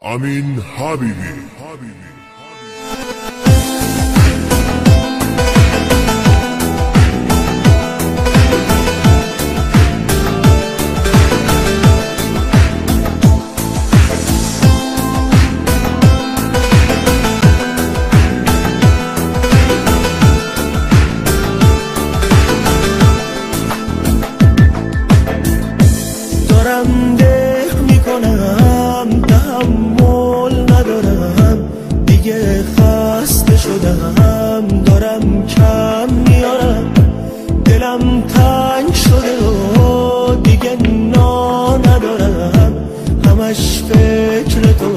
امین حبیبی. دارم ده میکنم تحمل ندارم دیگه خسته شدم دارم کم میارم دلم تنگ شده و دیگه نا ندارم همش فکر تو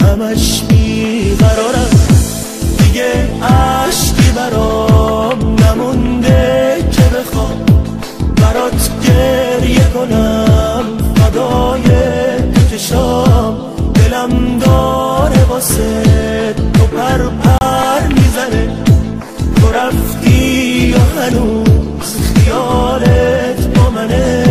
همش بیقرارم دیگه عشقی برام نمونده که بخوام برات گریه کنم فدای چشام دلم داره واسه تو پر میزنه تو رفتی یا هنوز خیالت با منه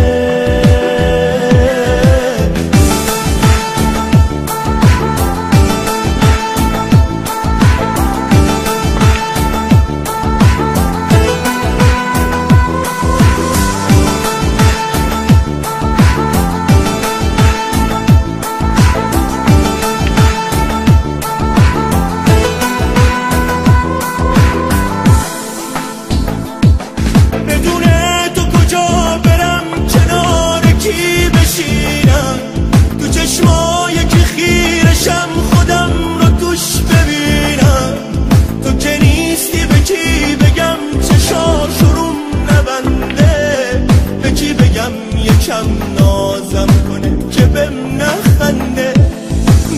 تو چشمای که خیرشم خودم رو توش ببینم تو که نیستی به کی بگم چشاشون نبنده به کی بگم یکم نازم کنه که بهم نخنده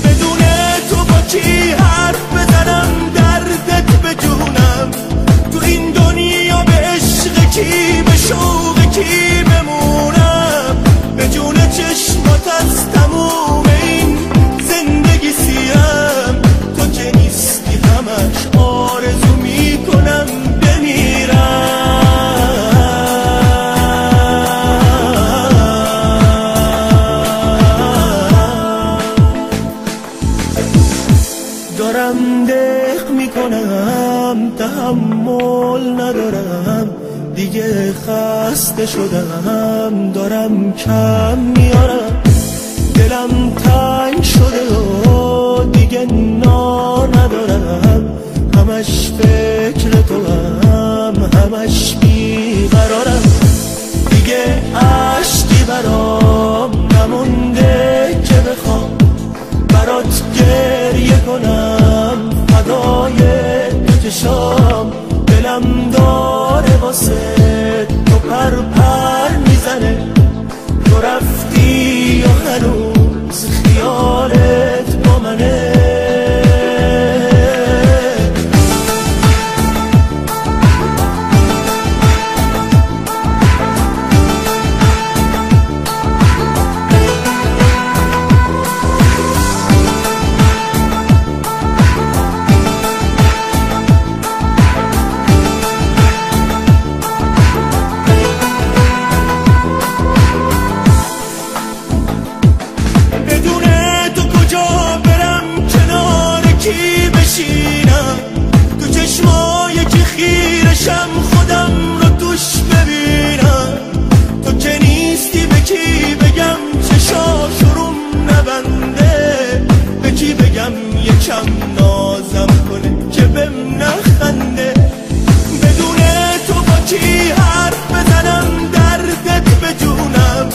بدون تو با کی حرف بزنم دردت بجونم تو این دنیا به عشق کی به شوق کی بمونم به جون چشمات از تموم این زندگی سیم تو که نیستی همش آرزو میکنم بمیرم دارم دق میکنم تحمل ندارم دیگه خسته شدم دارم کم میارم دلم تنگ شده و دیگه نا ندارم همش فکر تو همش بیقرارم دیگه عشقی برام نمونده که بخوام برات گریه کنم فدای چشام دلم داره واسه تو پر میزنه تو رفتی یا هنوز خیالت با منه تو چشمای که خیرشم خودم رو توش ببینم تو که نیستی به کی بگم چشاشون نبنده به کی بگم یکم نازم کنه که بهم نخنده بدون تو با کی حرف بزنم دردت بجونم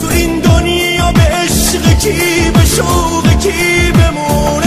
تو این دنیا به عشق کی به شوق کی بمونم